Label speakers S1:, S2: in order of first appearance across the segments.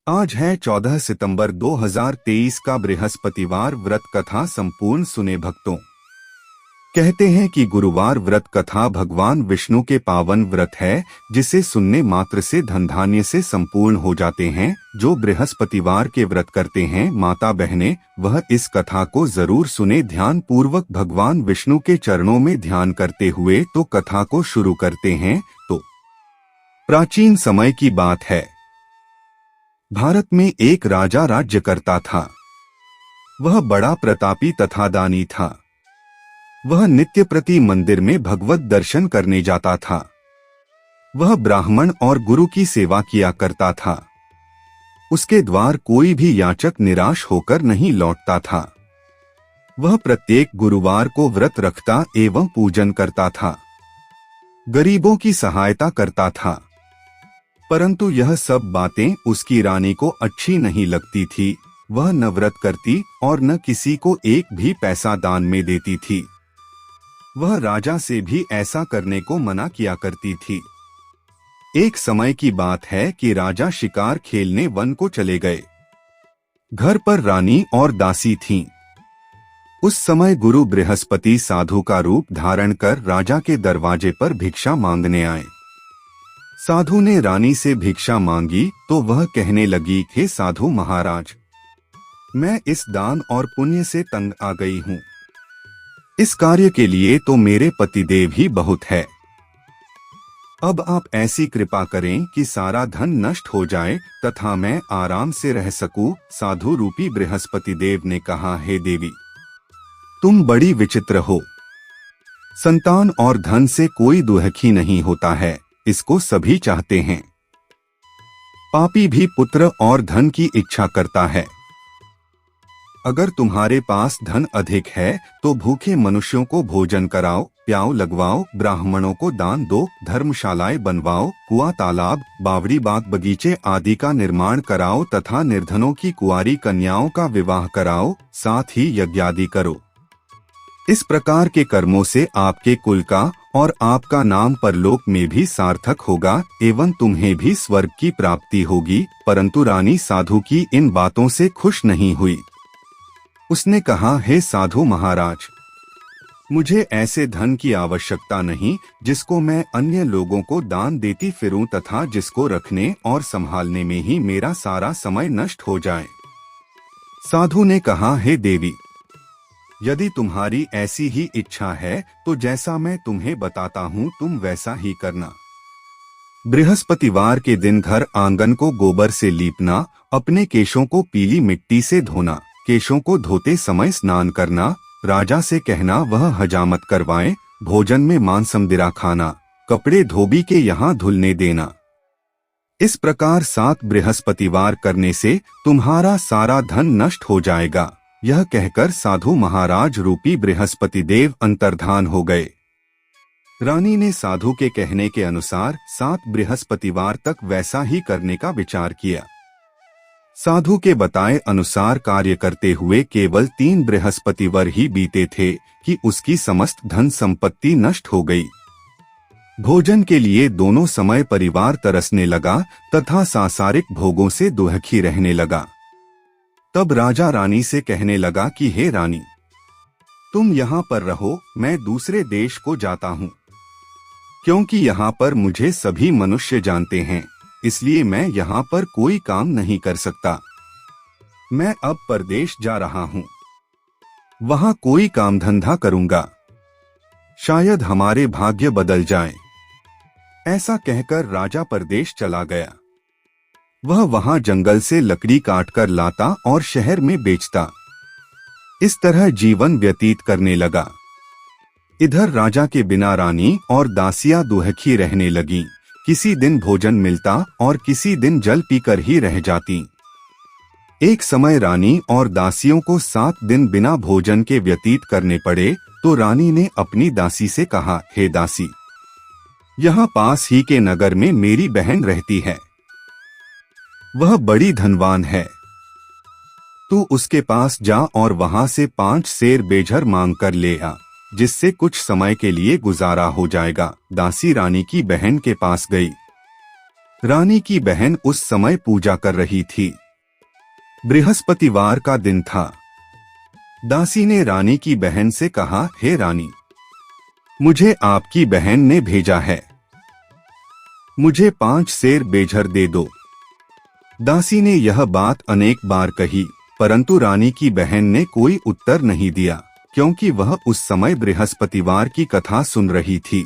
S1: आज है 14 सितंबर 2023 का बृहस्पतिवार। व्रत कथा संपूर्ण सुने भक्तों। कहते हैं कि गुरुवार व्रत कथा भगवान विष्णु के पावन व्रत है, जिसे सुनने मात्र से धन धान्य से संपूर्ण हो जाते हैं। जो बृहस्पतिवार के व्रत करते हैं माता बहनें, वह इस कथा को जरूर सुने ध्यान पूर्वक। भगवान विष्णु के चरणों में ध्यान करते हुए तो कथा को शुरू करते हैं। तो प्राचीन समय की बात है। भारत में एक राजा राज्य करता था। वह बड़ा प्रतापी तथा दानी था। वह नित्य प्रति मंदिर में भगवत दर्शन करने जाता था। वह ब्राह्मण और गुरु की सेवा किया करता था। उसके द्वार कोई भी याचक निराश होकर नहीं लौटता था। वह प्रत्येक गुरुवार को व्रत रखता एवं पूजन करता था। गरीबों की सहायता करता था। परंतु यह सब बातें उसकी रानी को अच्छी नहीं लगती थी। वह न व्रत करती और न किसी को एक भी पैसा दान में देती थी। वह राजा से भी ऐसा करने को मना किया करती थी। एक समय की बात है कि राजा शिकार खेलने वन को चले गए। घर पर रानी और दासी थीं। उस समय गुरु बृहस्पति साधु का रूप धारण कर राजा के दरवाजे पर भिक्षा मांगने आए। साधु ने रानी से भिक्षा मांगी तो वह कहने लगी, हे साधु महाराज, मैं इस दान और पुण्य से तंग आ गई हूँ। इस कार्य के लिए तो मेरे पतिदेव ही बहुत है। अब आप ऐसी कृपा करें कि सारा धन नष्ट हो जाए तथा मैं आराम से रह सकूं। साधु रूपी बृहस्पति देव ने कहा, हे देवी, तुम बड़ी विचित्र हो। संतान और धन से कोई दुखी नहीं होता है, इसको सभी चाहते हैं। पापी भी पुत्र और धन की इच्छा करता है। अगर तुम्हारे पास धन अधिक है तो भूखे मनुष्यों को भोजन कराओ, प्याऊ लगवाओ, ब्राह्मणों को दान दो, धर्मशालाएं बनवाओ, कुआं तालाब बावड़ी बाग बगीचे आदि का निर्माण कराओ तथा निर्धनों की कुंवारी कन्याओं का विवाह कराओ, साथ ही यज्ञादि करो। इस प्रकार के कर्मों से आपके कुल का और आपका नाम परलोक में भी सार्थक होगा एवं तुम्हें भी स्वर्ग की प्राप्ति होगी। परंतु रानी साधु की इन बातों से खुश नहीं हुई। उसने कहा, हे साधु महाराज, मुझे ऐसे धन की आवश्यकता नहीं जिसको मैं अन्य लोगों को दान देती फिरूं तथा जिसको रखने और संभालने में ही मेरा सारा समय नष्ट हो जाए। साधु ने कहा, हे देवी, यदि तुम्हारी ऐसी ही इच्छा है तो जैसा मैं तुम्हें बताता हूँ तुम वैसा ही करना। बृहस्पतिवार के दिन घर आंगन को गोबर से लीपना, अपने केशों को पीली मिट्टी से धोना, केशों को धोते समय स्नान करना, राजा से कहना वह हजामत करवाए, भोजन में मांस मदिरा खाना, कपड़े धोबी के यहाँ धुलने देना। इस प्रकार 7 बृहस्पतिवार करने से तुम्हारा सारा धन नष्ट हो जाएगा। यह कहकर साधु महाराज रूपी बृहस्पति देव अंतर्धान हो गए। रानी ने साधु के कहने के अनुसार 7 बृहस्पतिवार तक वैसा ही करने का विचार किया। साधु के बताए अनुसार कार्य करते हुए केवल 3 बृहस्पतिवार ही बीते थे कि उसकी समस्त धन संपत्ति नष्ट हो गई। भोजन के लिए दोनों समय परिवार तरसने लगा तथा सांसारिक भोगों से दुखी रहने लगा। तब राजा रानी से कहने लगा कि हे रानी, तुम यहाँ पर रहो, मैं दूसरे देश को जाता हूँ। क्योंकि यहाँ पर मुझे सभी मनुष्य जानते हैं, इसलिए मैं यहाँ पर कोई काम नहीं कर सकता। मैं अब परदेश जा रहा हूँ, वहाँ कोई काम धंधा करूँगा, शायद हमारे भाग्य बदल जाए। ऐसा कहकर राजा परदेश चला गया। वह वहां जंगल से लकड़ी काटकर लाता और शहर में बेचता। इस तरह जीवन व्यतीत करने लगा। इधर राजा के बिना रानी और दासियां दुखी रहने लगीं। किसी दिन भोजन मिलता और किसी दिन जल पीकर ही रह जाती। एक समय रानी और दासियों को 7 दिन बिना भोजन के व्यतीत करने पड़े तो रानी ने अपनी दासी से कहा, हे दासी, यहाँ पास ही के नगर में मेरी बहन रहती है। वह बड़ी धनवान है। तू उसके पास जा और वहां से 5 सेर बेझर मांग कर ले आ, जिससे कुछ समय के लिए गुजारा हो जाएगा। दासी रानी की बहन के पास गई। रानी की बहन उस समय पूजा कर रही थी। बृहस्पतिवार का दिन था। दासी ने रानी की बहन से कहा, हे रानी, मुझे आपकी बहन ने भेजा है, मुझे 5 सेर बेझर दे दो। दासी ने यह बात अनेक बार कही, परंतु रानी की बहन ने कोई उत्तर नहीं दिया, क्योंकि वह उस समय बृहस्पतिवार की कथा सुन रही थी।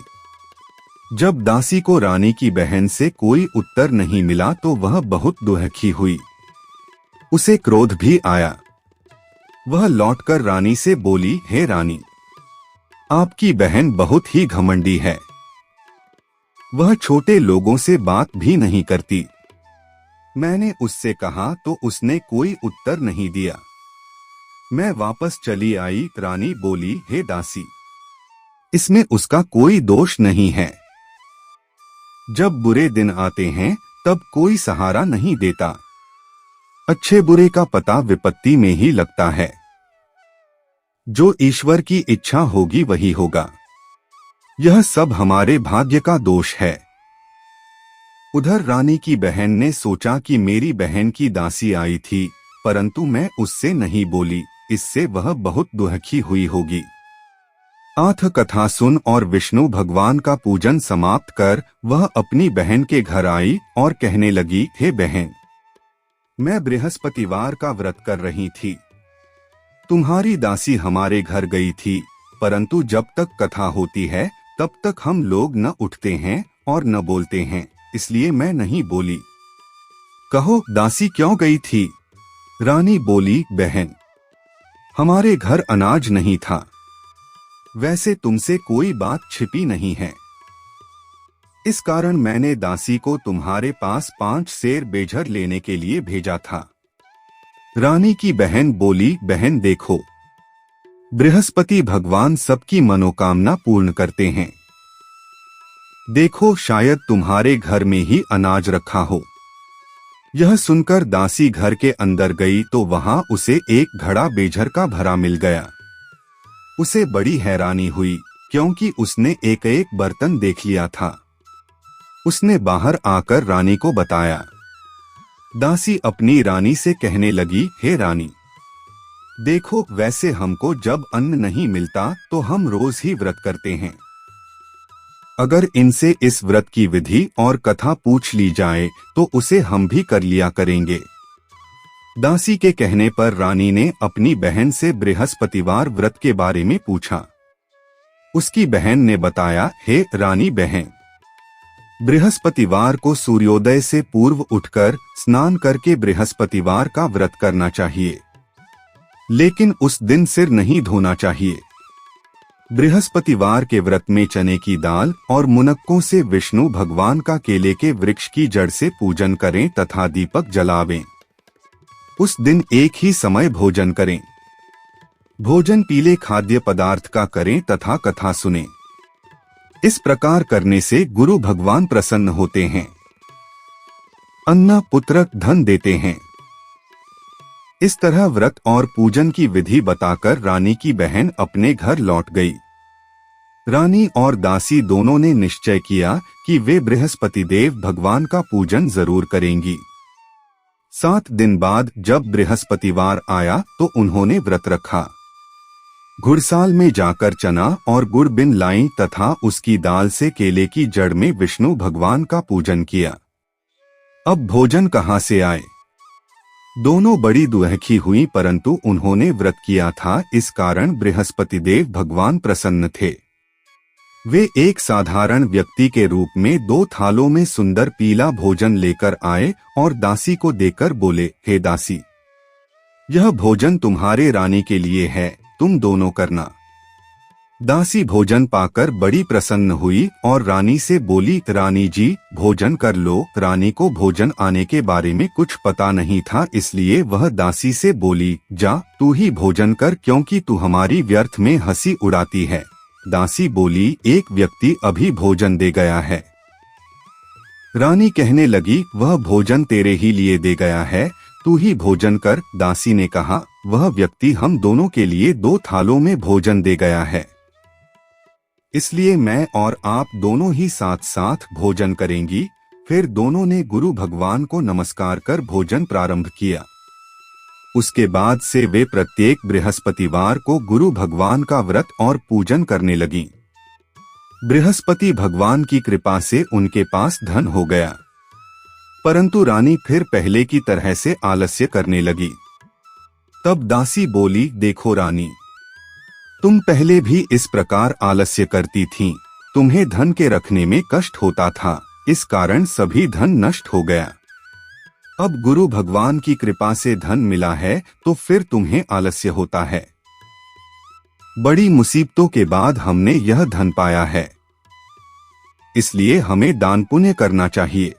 S1: जब दासी को रानी की बहन से कोई उत्तर नहीं मिला तो वह बहुत दुखी हुई। उसे क्रोध भी आया। वह लौटकर रानी से बोली, हे रानी, आपकी बहन बहुत ही घमंडी है। वह छोटे लोगों से बात भी नहीं करती। मैंने उससे कहा तो उसने कोई उत्तर नहीं दिया। मैं वापस चली आई। रानी बोली, हे दासी, इसमें उसका कोई दोष नहीं है। जब बुरे दिन आते हैं तब कोई सहारा नहीं देता। अच्छे बुरे का पता विपत्ति में ही लगता है। जो ईश्वर की इच्छा होगी वही होगा। यह सब हमारे भाग्य का दोष है। उधर रानी की बहन ने सोचा कि मेरी बहन की दासी आई थी, परंतु मैं उससे नहीं बोली, इससे वह बहुत दुखी हुई होगी। आठ कथा सुन और विष्णु भगवान का पूजन समाप्त कर वह अपनी बहन के घर आई और कहने लगी, हे बहन, मैं बृहस्पतिवार का व्रत कर रही थी। तुम्हारी दासी हमारे घर गई थी, परंतु जब तक कथा होती है तब तक हम लोग न उठते हैं और न बोलते हैं, इसलिए मैं नहीं बोली। कहो, दासी क्यों गई थी? रानी बोली, बहन, हमारे घर अनाज नहीं था। वैसे तुमसे कोई बात छिपी नहीं है। इस कारण मैंने दासी को तुम्हारे पास 5 सेर बेझर लेने के लिए भेजा था। रानी की बहन बोली, बहन देखो, बृहस्पति भगवान सबकी मनोकामना पूर्ण करते हैं। देखो, शायद तुम्हारे घर में ही अनाज रखा हो। यह सुनकर दासी घर के अंदर गई तो वहां उसे एक घड़ा बेझर का भरा मिल गया। उसे बड़ी हैरानी हुई, क्योंकि उसने एक एक बर्तन देख लिया था। उसने बाहर आकर रानी को बताया। दासी अपनी रानी से कहने लगी, हे रानी, देखो, वैसे हमको जब अन्न नहीं मिलता तो हम रोज ही व्रत करते हैं। अगर इनसे इस व्रत की विधि और कथा पूछ ली जाए तो उसे हम भी कर लिया करेंगे। दासी के कहने पर रानी ने अपनी बहन से बृहस्पतिवार व्रत के बारे में पूछा। उसकी बहन ने बताया, हे रानी बहन, बृहस्पतिवार को सूर्योदय से पूर्व उठकर स्नान करके बृहस्पतिवार का व्रत करना चाहिए, लेकिन उस दिन सिर नहीं धोना चाहिए। बृहस्पतिवार के व्रत में चने की दाल और मुनक्कों से विष्णु भगवान का केले के वृक्ष की जड़ से पूजन करें तथा दीपक जलावें। उस दिन एक ही समय भोजन करें। भोजन पीले खाद्य पदार्थ का करें तथा कथा सुनें। इस प्रकार करने से गुरु भगवान प्रसन्न होते हैं, अन्न पुत्र धन देते हैं। इस तरह व्रत और पूजन की विधि बताकर रानी की बहन अपने घर लौट गई। रानी और दासी दोनों ने निश्चय किया कि वे बृहस्पति देव भगवान का पूजन जरूर करेंगी। 7 दिन बाद जब बृहस्पतिवार आया तो उन्होंने व्रत रखा। घुड़साल में जाकर चना और गुड़ बिन लाई तथा उसकी दाल से केले की जड़ में विष्णु भगवान का पूजन किया। अब भोजन कहाँ से आए? दोनों बड़ी दुखी हुई, परंतु उन्होंने व्रत किया था, इस कारण बृहस्पति देव भगवान प्रसन्न थे। वे एक साधारण व्यक्ति के रूप में 2 थालों में सुंदर पीला भोजन लेकर आए और दासी को देकर बोले, हे दासी, यह भोजन तुम्हारे रानी के लिए है, तुम दोनों करना। दासी भोजन पाकर बड़ी प्रसन्न हुई और रानी से बोली, रानी जी भोजन कर लो। रानी को भोजन आने के बारे में कुछ पता नहीं था, इसलिए वह दासी से बोली, जा तू ही भोजन कर, क्योंकि तू हमारी व्यर्थ में हंसी उड़ाती है। दासी बोली, एक व्यक्ति अभी भोजन दे गया है। रानी कहने लगी, वह भोजन तेरे ही लिए दे गया है, तू ही भोजन कर। दासी ने कहा, वह व्यक्ति हम दोनों के लिए 2 थालों में भोजन दे गया है, इसलिए मैं और आप दोनों ही साथ साथ भोजन करेंगी, फिर दोनों ने गुरु भगवान को नमस्कार कर भोजन प्रारंभ किया। उसके बाद से वे प्रत्येक बृहस्पतिवार को गुरु भगवान का व्रत और पूजन करने लगीं। बृहस्पति भगवान की कृपा से उनके पास धन हो गया, परंतु रानी फिर पहले की तरह से आलस्य करने लगी। तब दासी बोली, देखो रानी, तुम पहले भी इस प्रकार आलस्य करती थीं। तुम्हें धन के रखने में कष्ट होता था, इस कारण सभी धन नष्ट हो गया। अब गुरु भगवान की कृपा से धन मिला है तो फिर तुम्हें आलस्य होता है। बड़ी मुसीबतों के बाद हमने यह धन पाया है, इसलिए हमें दान पुण्य करना चाहिए।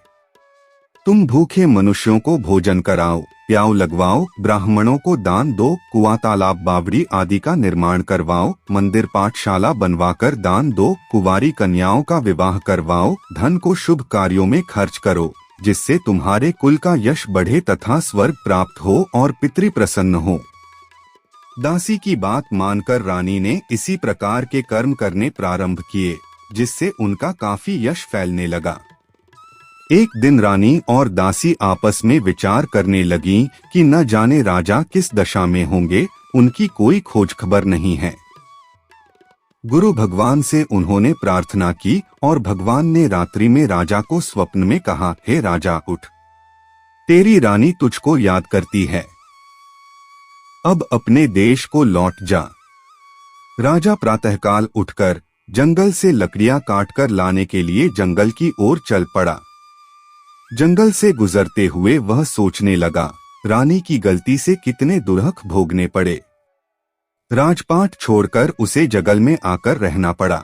S1: तुम भूखे मनुष्यों को भोजन कराओ, प्याऊ लगवाओ, ब्राह्मणों को दान दो, कुआं तालाब बावड़ी आदि का निर्माण करवाओ, मंदिर पाठशाला बनवाकर दान दो, कुंवारी कन्याओं का विवाह करवाओ, धन को शुभ कार्यों में खर्च करो, जिससे तुम्हारे कुल का यश बढ़े तथा स्वर्ग प्राप्त हो और पितृ प्रसन्न हो। दासी की बात मानकर रानी ने इसी प्रकार के कर्म करने प्रारंभ किए, जिससे उनका काफी यश फैलने लगा। एक दिन रानी और दासी आपस में विचार करने लगीं कि न जाने राजा किस दशा में होंगे, उनकी कोई खोज खबर नहीं है। गुरु भगवान से उन्होंने प्रार्थना की और भगवान ने रात्रि में राजा को स्वप्न में कहा, हे राजा उठ, तेरी रानी तुझको याद करती है, अब अपने देश को लौट जा। राजा प्रातःकाल उठकर जंगल से लकड़ियां काटकर लाने के लिए जंगल की ओर चल पड़ा। जंगल से गुजरते हुए वह सोचने लगा, रानी की गलती से कितने दुर्हक भोगने पड़े। राजपाट छोड़कर उसे जंगल में आकर रहना पड़ा।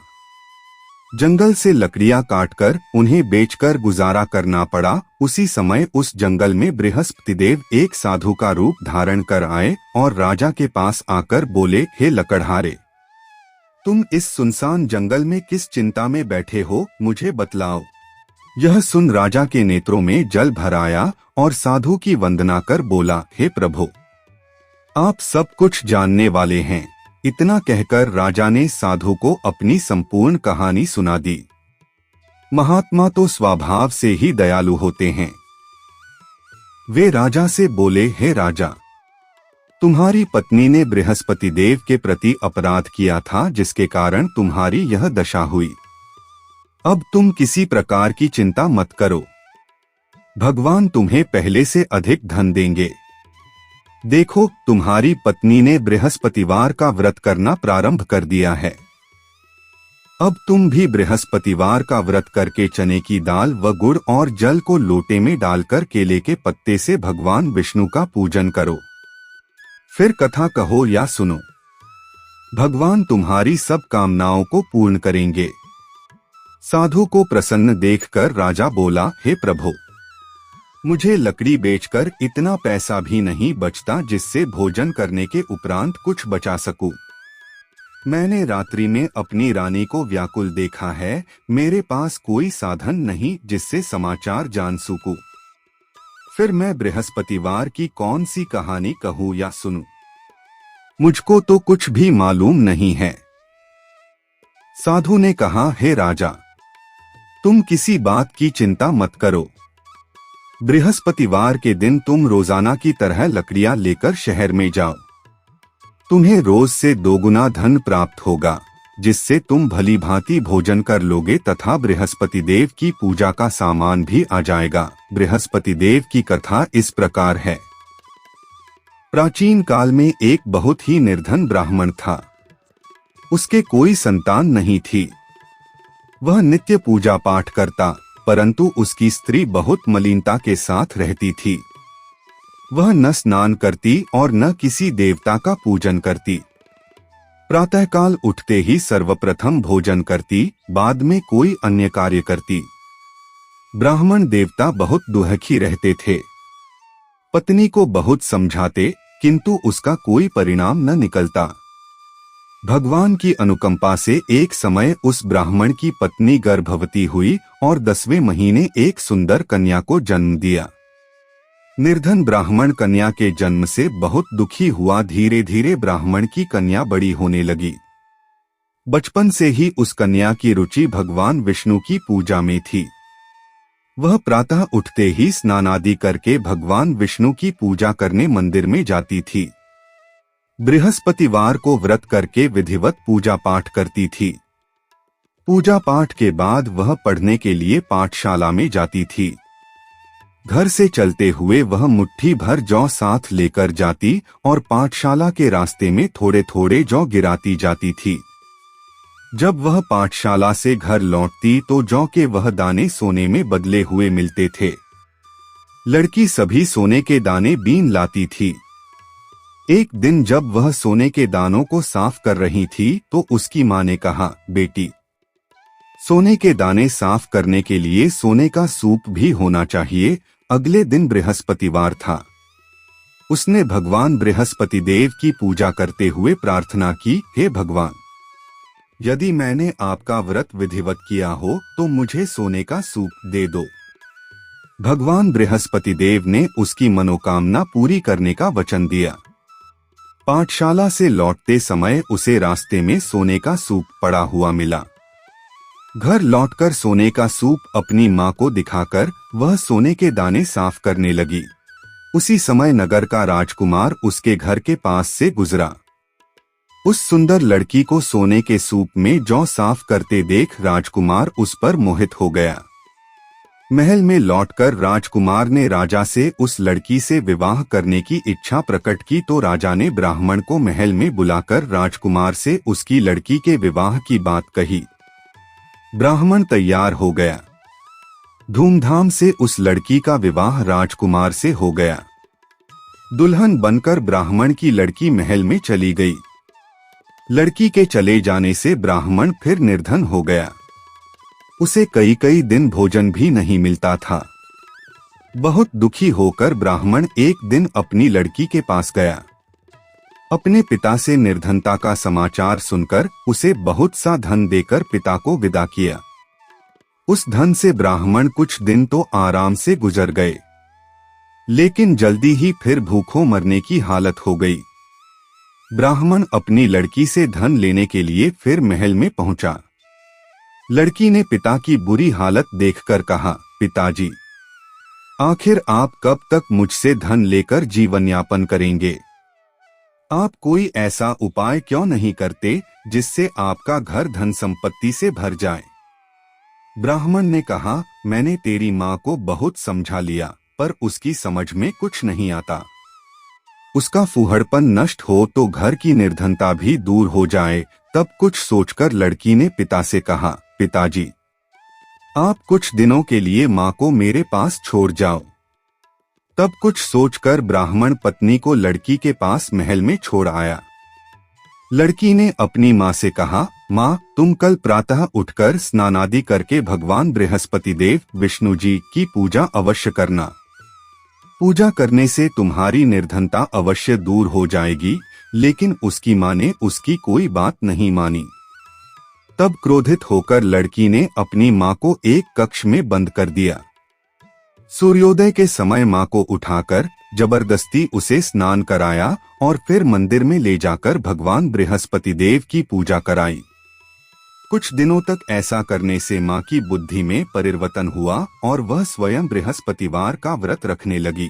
S1: जंगल से लकड़ियां काटकर उन्हें बेचकर गुजारा करना पड़ा। उसी समय उस जंगल में बृहस्पति देव एक साधु का रूप धारण कर आए और राजा के पास आकर बोले, हे लकड़हारे, तुम इस सुनसान जंगल में किस चिंता में बैठे हो, मुझे बतलाओ। यह सुन राजा के नेत्रों में जल भर आया और साधु की वंदना कर बोला, हे प्रभु, आप सब कुछ जानने वाले हैं। इतना कहकर राजा ने साधु को अपनी संपूर्ण कहानी सुना दी। महात्मा तो स्वभाव से ही दयालु होते हैं। वे राजा से बोले, हे राजा, तुम्हारी पत्नी ने बृहस्पति देव के प्रति अपराध किया था, जिसके कारण तुम्हारी यह दशा हुई। अब तुम किसी प्रकार की चिंता मत करो, भगवान तुम्हें पहले से अधिक धन देंगे। देखो, तुम्हारी पत्नी ने बृहस्पतिवार का व्रत करना प्रारंभ कर दिया है। अब तुम भी बृहस्पतिवार का व्रत करके चने की दाल व गुड़ और जल को लोटे में डालकर केले के पत्ते से भगवान विष्णु का पूजन करो। फिर कथा कहो या सुनो, भगवान तुम्हारी सब कामनाओं को पूर्ण करेंगे। साधु को प्रसन्न देखकर राजा बोला, हे प्रभु, मुझे लकड़ी बेचकर इतना पैसा भी नहीं बचता जिससे भोजन करने के उपरांत कुछ बचा सकूं। मैंने रात्रि में अपनी रानी को व्याकुल देखा है, मेरे पास कोई साधन नहीं जिससे समाचार जान सकूं। फिर मैं बृहस्पतिवार की कौन सी कहानी कहूं या सुनूं? मुझको तो कुछ भी मालूम नहीं है। साधु ने कहा, हे राजा, तुम किसी बात की चिंता मत करो। बृहस्पतिवार के दिन तुम रोजाना की तरह लकड़ियां लेकर शहर में जाओ। तुम्हें रोज से दोगुना धन प्राप्त होगा, जिससे तुम भली भांति भोजन कर लोगे तथा बृहस्पति देव की पूजा का सामान भी आ जाएगा। बृहस्पति देव की कथा इस प्रकार है। प्राचीन काल में एक बहुत ही निर्धन ब्राह्मण था। उसके कोई संतान नहीं थी। वह नित्य पूजा पाठ करता, परंतु उसकी स्त्री बहुत मलिनता के साथ रहती थी। वह न स्नान करती और न किसी देवता का पूजन करती। प्रातःकाल उठते ही सर्वप्रथम भोजन करती, बाद में कोई अन्य कार्य करती। ब्राह्मण देवता बहुत दुखी रहते थे। पत्नी को बहुत समझाते, किंतु उसका कोई परिणाम न निकलता। भगवान की अनुकंपा से एक समय उस ब्राह्मण की पत्नी गर्भवती हुई और 10वें महीने एक सुंदर कन्या को जन्म दिया। निर्धन ब्राह्मण कन्या के जन्म से बहुत दुखी हुआ। धीरे धीरे ब्राह्मण की कन्या बड़ी होने लगी। बचपन से ही उस कन्या की रुचि भगवान विष्णु की पूजा में थी। वह प्रातः उठते ही स्नान आदि करके भगवान विष्णु की पूजा करने मंदिर में जाती थी। बृहस्पतिवार को व्रत करके विधिवत पूजा पाठ करती थी। पूजा पाठ के बाद वह पढ़ने के लिए पाठशाला में जाती थी। घर से चलते हुए वह मुट्ठी भर जौ साथ लेकर जाती और पाठशाला के रास्ते में थोड़े थोड़े जौ गिराती जाती थी। जब वह पाठशाला से घर लौटती तो जौ के वह दाने सोने में बदले हुए मिलते थे। लड़की सभी सोने के दाने बीन लाती थी। एक दिन जब वह सोने के दानों को साफ कर रही थी तो उसकी मां ने कहा, बेटी, सोने के दाने साफ करने के लिए सोने का सूप भी होना चाहिए। अगले दिन बृहस्पतिवार था। उसने भगवान बृहस्पति देव की पूजा करते हुए प्रार्थना की, हे भगवान, यदि मैंने आपका व्रत विधिवत किया हो तो मुझे सोने का सूप दे दो। भगवान बृहस्पति देव ने उसकी मनोकामना पूरी करने का वचन दिया। पाठशाला से लौटते समय उसे रास्ते में सोने का सूप पड़ा हुआ मिला। घर लौटकर सोने का सूप अपनी मां को दिखाकर वह सोने के दाने साफ करने लगी। उसी समय नगर का राजकुमार उसके घर के पास से गुजरा। उस सुंदर लड़की को सोने के सूप में जौ साफ करते देख राजकुमार उस पर मोहित हो गया। महल में लौटकर राजकुमार ने राजा से उस लड़की से विवाह करने की इच्छा प्रकट की तो राजा ने ब्राह्मण को महल में बुलाकर राजकुमार से उसकी लड़की के विवाह की बात कही। ब्राह्मण तैयार हो गया। धूमधाम से उस लड़की का विवाह राजकुमार से हो गया। दुल्हन बनकर ब्राह्मण की लड़की महल में चली गई। लड़की के चले जाने से ब्राह्मण फिर निर्धन हो गया। उसे कई कई दिन भोजन भी नहीं मिलता था। बहुत दुखी होकर ब्राह्मण एक दिन अपनी लड़की के पास गया। अपने पिता से निर्धनता का समाचार सुनकर उसे बहुत सा धन देकर पिता को विदा किया। उस धन से ब्राह्मण कुछ दिन तो आराम से गुजर गए, लेकिन जल्दी ही फिर भूखों मरने की हालत हो गई। ब्राह्मण अपनी लड़की से धन लेने के लिए फिर महल में पहुंचा। लड़की ने पिता की बुरी हालत देखकर कहा, पिताजी, आखिर आप कब तक मुझसे धन लेकर जीवन यापन करेंगे? आप कोई ऐसा उपाय क्यों नहीं करते जिससे आपका घर धन संपत्ति से भर जाए? ब्राह्मण ने कहा, मैंने तेरी माँ को बहुत समझा लिया पर उसकी समझ में कुछ नहीं आता। उसका फूहड़पन नष्ट हो तो घर की निर्धनता भी दूर हो जाए। तब कुछ सोचकर लड़की ने पिता से कहा, पिताजी, आप कुछ दिनों के लिए माँ को मेरे पास छोड़ जाओ। तब कुछ सोचकर ब्राह्मण पत्नी को लड़की के पास महल में छोड़ आया। लड़की ने अपनी माँ से कहा, माँ, तुम कल प्रातः उठकर स्नान आदि करके भगवान बृहस्पति देव विष्णु जी की पूजा अवश्य करना। पूजा करने से तुम्हारी निर्धनता अवश्य दूर हो जाएगी। लेकिन उसकी माँ ने उसकी कोई बात नहीं मानी। तब क्रोधित होकर लड़की ने अपनी माँ को एक कक्ष में बंद कर दिया। सूर्योदय के समय माँ को उठाकर जबरदस्ती उसे स्नान कराया और फिर मंदिर में ले जाकर भगवान बृहस्पति देव की पूजा कराई। कुछ दिनों तक ऐसा करने से माँ की बुद्धि में परिवर्तन हुआ और वह स्वयं बृहस्पतिवार का व्रत रखने लगी।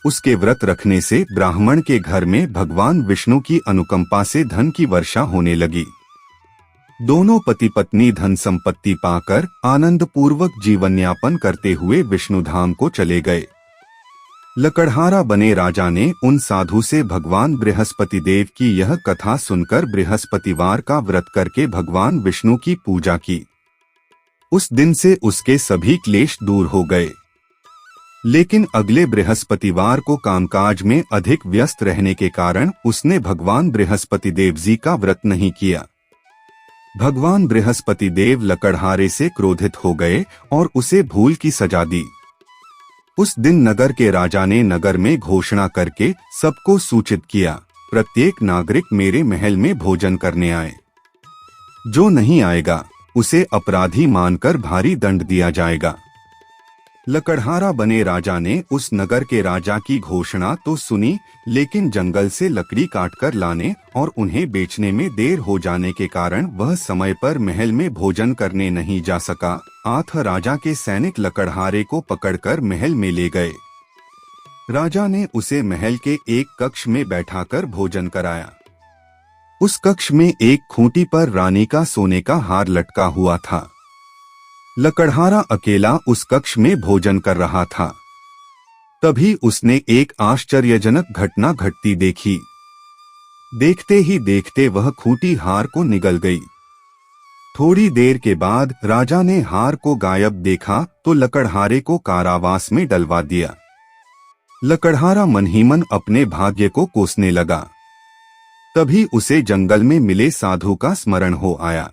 S1: उसके व्रत रखने से ब्राह्मण के घर में भगवान विष्णु की अनुकंपा से धन की वर्षा होने लगी। दोनों पति पत्नी धन संपत्ति पाकर आनंद पूर्वक जीवन यापन करते हुए विष्णु धाम को चले गए। लकड़हारा बने राजा ने उन साधु से भगवान बृहस्पति देव की यह कथा सुनकर बृहस्पतिवार का व्रत करके भगवान विष्णु की पूजा की। उस दिन से उसके सभी क्लेश दूर हो गए। लेकिन अगले बृहस्पतिवार को कामकाज में अधिक व्यस्त रहने के कारण उसने भगवान बृहस्पति देव जी का व्रत नहीं किया। भगवान बृहस्पति देव लकड़हारे से क्रोधित हो गए और उसे भूल की सजा दी। उस दिन नगर के राजा ने नगर में घोषणा करके सबको सूचित किया, प्रत्येक नागरिक मेरे महल में भोजन करने आए। जो नहीं आएगा उसे अपराधी मानकर भारी दंड दिया जाएगा। लकड़हारा बने राजा ने उस नगर के राजा की घोषणा तो सुनी, लेकिन जंगल से लकड़ी काटकर लाने और उन्हें बेचने में देर हो जाने के कारण वह समय पर महल में भोजन करने नहीं जा सका। आठ राजा के सैनिक लकड़हारे को पकड़कर महल में ले गए। राजा ने उसे महल के एक कक्ष में बैठाकर भोजन कराया। उस कक्ष में एक खूंटी पर रानी का सोने का हार लटका हुआ था। लकड़हारा अकेला उस कक्ष में भोजन कर रहा था। तभी उसने एक आश्चर्यजनक घटना घटती देखी। देखते ही देखते वह खूंटी हार को निगल गई। थोड़ी देर के बाद राजा ने हार को गायब देखा तो लकड़हारे को कारावास में डलवा दिया। लकड़हारा मन ही मन अपने भाग्य को कोसने लगा। तभी उसे जंगल में मिले साधु का स्मरण हो आया।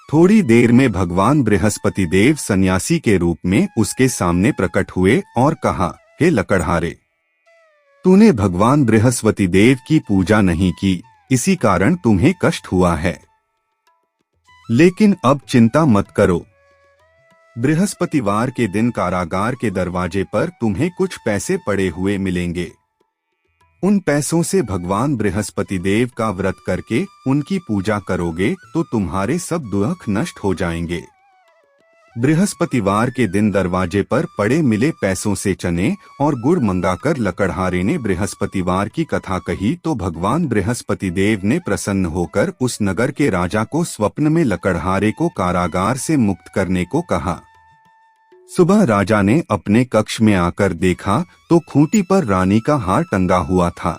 S1: थोड़ी देर में भगवान बृहस्पति देव सन्यासी के रूप में उसके सामने प्रकट हुए और कहा, हे लकड़हारे, तूने भगवान बृहस्पति देव की पूजा नहीं की, इसी कारण तुम्हें कष्ट हुआ है। लेकिन अब चिंता मत करो। बृहस्पतिवार के दिन कारागार के दरवाजे पर तुम्हें कुछ पैसे पड़े हुए मिलेंगे। उन पैसों से भगवान बृहस्पति देव का व्रत करके उनकी पूजा करोगे तो तुम्हारे सब दुख नष्ट हो जाएंगे। बृहस्पतिवार के दिन दरवाजे पर पड़े मिले पैसों से चने और गुड़ मंगाकर लकड़हारे ने बृहस्पतिवार की कथा कही तो भगवान बृहस्पति देव ने प्रसन्न होकर उस नगर के राजा को स्वप्न में लकड़हारे को कारागार से मुक्त करने को कहा। सुबह राजा ने अपने कक्ष में आकर देखा तो खूंटी पर रानी का हार टंगा हुआ था।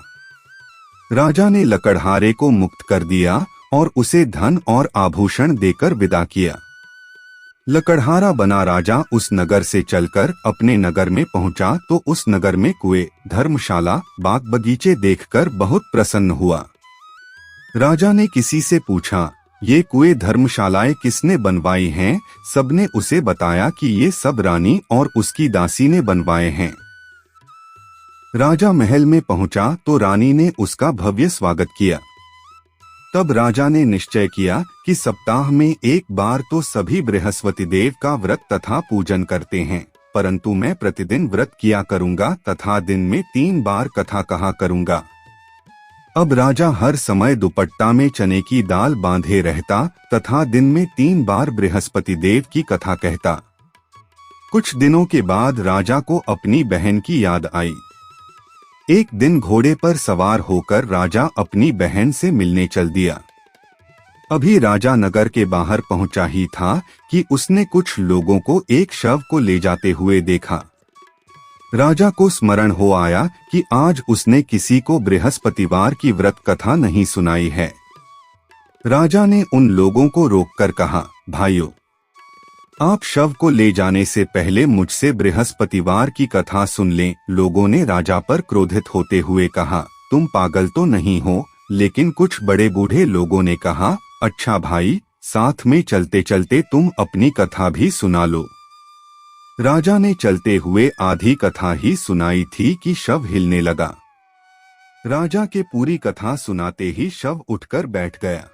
S1: राजा ने लकड़हारे को मुक्त कर दिया और उसे धन और आभूषण देकर विदा किया। लकड़हारा बना राजा उस नगर से चलकर अपने नगर में पहुंचा तो उस नगर में कुएं, धर्मशाला, बाग बगीचे देखकर बहुत प्रसन्न हुआ। राजा ने किसी से पूछा, ये कुएं धर्मशालाएं किसने बनवाई हैं? सबने उसे बताया कि ये सब रानी और उसकी दासी ने बनवाए हैं। राजा महल में पहुंचा तो रानी ने उसका भव्य स्वागत किया। तब राजा ने निश्चय किया कि सप्ताह में एक बार तो सभी बृहस्पति देव का व्रत तथा पूजन करते हैं, परंतु मैं प्रतिदिन व्रत किया करूंगा तथा दिन में 3 बार कथा कहा करूंगा। अब राजा हर समय दुपट्टा में चने की दाल बांधे रहता तथा दिन में 3 बार बृहस्पति देव की कथा कहता। कुछ दिनों के बाद राजा को अपनी बहन की याद आई। एक दिन घोड़े पर सवार होकर राजा अपनी बहन से मिलने चल दिया। अभी राजा नगर के बाहर पहुंचा ही था कि उसने कुछ लोगों को एक शव को ले जाते हुए देखा। राजा को स्मरण हो आया कि आज उसने किसी को बृहस्पतिवार की व्रत कथा नहीं सुनाई है। राजा ने उन लोगों को रोककर कहा, भाइयों, आप शव को ले जाने से पहले मुझसे बृहस्पतिवार की कथा सुन लें। लोगों ने राजा पर क्रोधित होते हुए कहा, तुम पागल तो नहीं हो? लेकिन कुछ बड़े बूढ़े लोगों ने कहा, अच्छा भाई, साथ में चलते चलते तुम अपनी कथा भी सुना लो। राजा ने चलते हुए आधी कथा ही सुनाई थी कि शव हिलने लगा। राजा के पूरी कथा सुनाते ही शव उठकर बैठ गया।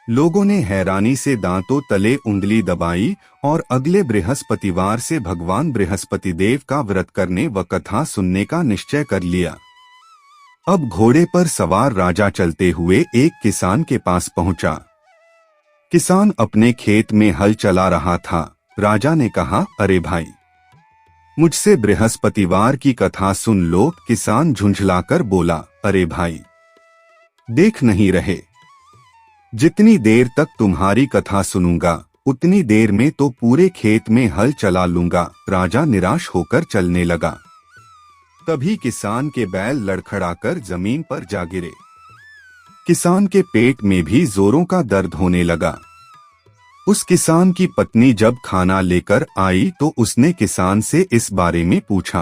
S1: लोगों ने हैरानी से दांतों तले उंगली दबाई और अगले बृहस्पतिवार से भगवान बृहस्पति देव का व्रत करने व कथा सुनने का निश्चय कर लिया। अब घोड़े पर सवार राजा चलते हुए एक किसान के पास पहुंचा। किसान अपने खेत में हल चला रहा था। राजा ने कहा, अरे भाई, मुझसे बृहस्पतिवार की कथा सुन लो। किसान झुंझलाकर बोला, अरे भाई, देख नहीं रहे, जितनी देर तक तुम्हारी कथा सुनूंगा उतनी देर में तो पूरे खेत में हल चला लूंगा। राजा निराश होकर चलने लगा। तभी किसान के बैल लड़खड़ाकर जमीन पर जा गिरे। किसान के पेट में भी जोरों का दर्द होने लगा। उस किसान की पत्नी जब खाना लेकर आई तो उसने किसान से इस बारे में पूछा।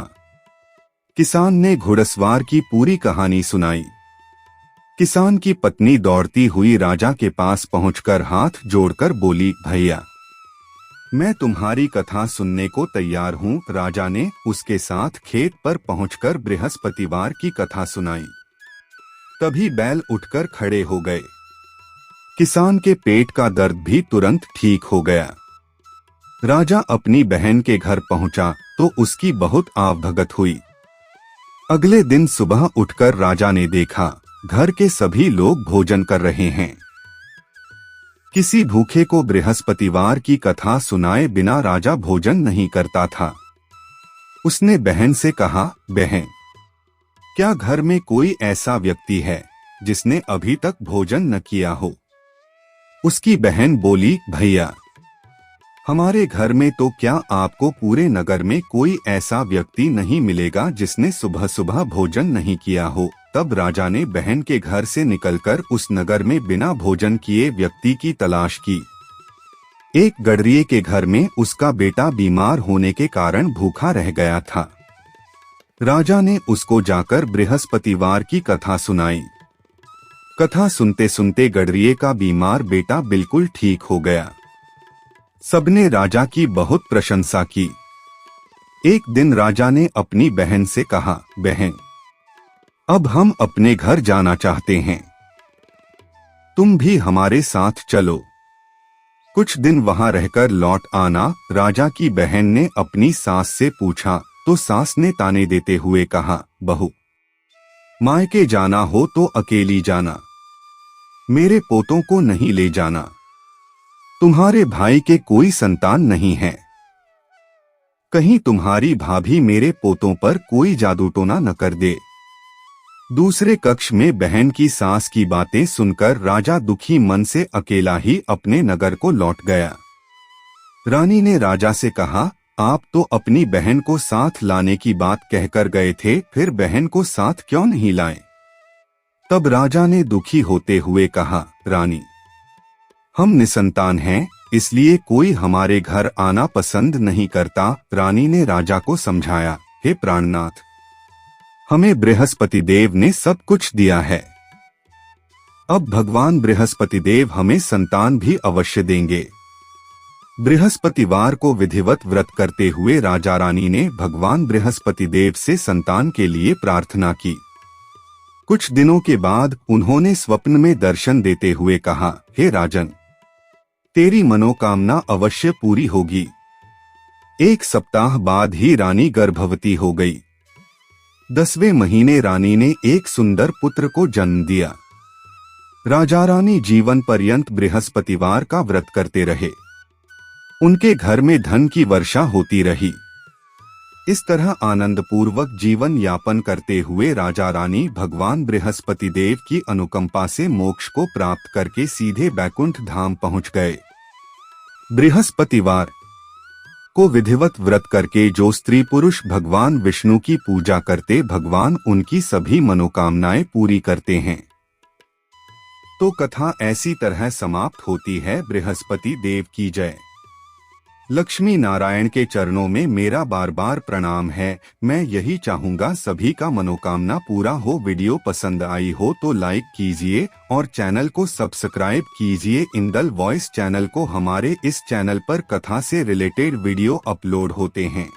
S1: किसान ने घुड़सवार की पूरी कहानी सुनाई। किसान की पत्नी दौड़ती हुई राजा के पास पहुंचकर हाथ जोड़कर बोली, भैया, मैं तुम्हारी कथा सुनने को तैयार हूँ। राजा ने उसके साथ खेत पर पहुंचकर बृहस्पतिवार की कथा सुनाई। तभी बैल उठकर खड़े हो गए। किसान के पेट का दर्द भी तुरंत ठीक हो गया। राजा अपनी बहन के घर पहुंचा तो उसकी बहुत आवभगत हुई। अगले दिन सुबह उठकर राजा ने देखा घर के सभी लोग भोजन कर रहे हैं। किसी भूखे को बृहस्पतिवार की कथा सुनाए बिना राजा भोजन नहीं करता था। उसने बहन से कहा, बहन, क्या घर में कोई ऐसा व्यक्ति है जिसने अभी तक भोजन न किया हो? उसकी बहन बोली, भैया, हमारे घर में तो क्या आपको पूरे नगर में कोई ऐसा व्यक्ति नहीं मिलेगा जिसने सुबह सुबह भोजन नहीं किया हो। तब राजा ने बहन के घर से निकलकर उस नगर में बिना भोजन किए व्यक्ति की तलाश की। एक गडरिये के घर में उसका बेटा बीमार होने के कारण भूखा रह गया था। राजा ने उसको जाकर बृहस्पतिवार की कथा सुनाई। कथा सुनते सुनते गडरिये का बीमार बेटा बिल्कुल ठीक हो गया। सबने राजा की बहुत प्रशंसा की। एक दिन राजा ने अपनी बहन से कहा, बहन, अब हम अपने घर जाना चाहते हैं, तुम भी हमारे साथ चलो, कुछ दिन वहां रहकर लौट आना। राजा की बहन ने अपनी सास से पूछा तो सास ने ताने देते हुए कहा, बहू, मायके जाना हो तो अकेली जाना, मेरे पोतों को नहीं ले जाना, तुम्हारे भाई के कोई संतान नहीं है, कहीं तुम्हारी भाभी मेरे पोतों पर कोई जादू टोना न कर दे। दूसरे कक्ष में बहन की सास की बातें सुनकर राजा दुखी मन से अकेला ही अपने नगर को लौट गया। रानी ने राजा से कहा, आप तो अपनी बहन को साथ लाने की बात कहकर गए थे, फिर बहन को साथ क्यों नहीं लाए? तब राजा ने दुखी होते हुए कहा, रानी, हम निसंतान हैं, इसलिए कोई हमारे घर आना पसंद नहीं करता। रानी ने राजा को समझाया, हे प्राणनाथ, हमें बृहस्पति देव ने सब कुछ दिया है, अब भगवान बृहस्पति देव हमें संतान भी अवश्य देंगे। बृहस्पतिवार को विधिवत व्रत करते हुए राजा रानी ने भगवान बृहस्पति देव से संतान के लिए प्रार्थना की। कुछ दिनों के बाद उन्होंने स्वप्न में दर्शन देते हुए कहा, हे राजन, तेरी मनोकामना अवश्य पूरी होगी। 1 सप्ताह बाद ही रानी गर्भवती हो गई। 10वें महीने रानी ने एक सुंदर पुत्र को जन्म दिया। राजा रानी जीवन पर्यंत बृहस्पतिवार का व्रत करते रहे। उनके घर में धन की वर्षा होती रही। इस तरह आनंदपूर्वक जीवन यापन करते हुए राजा रानी भगवान बृहस्पति देव की अनुकंपा से मोक्ष को प्राप्त करके सीधे बैकुंठ धाम पहुंच गए। बृहस्पतिवार को विधिवत व्रत करके जो स्त्री पुरुष भगवान विष्णु की पूजा करते, भगवान उनकी सभी मनोकामनाएं पूरी करते हैं। तो कथा ऐसी तरह समाप्त होती है। बृहस्पति देव की जय। लक्ष्मी नारायण के चरणों में मेरा बार बार प्रणाम है। मैं यही चाहूंगा सभी का मनोकामना पूरा हो। वीडियो पसंद आई हो तो लाइक कीजिए और चैनल को सब्सक्राइब कीजिए। इंदल वॉइस चैनल को हमारे इस चैनल पर कथा से रिलेटेड वीडियो अपलोड होते हैं।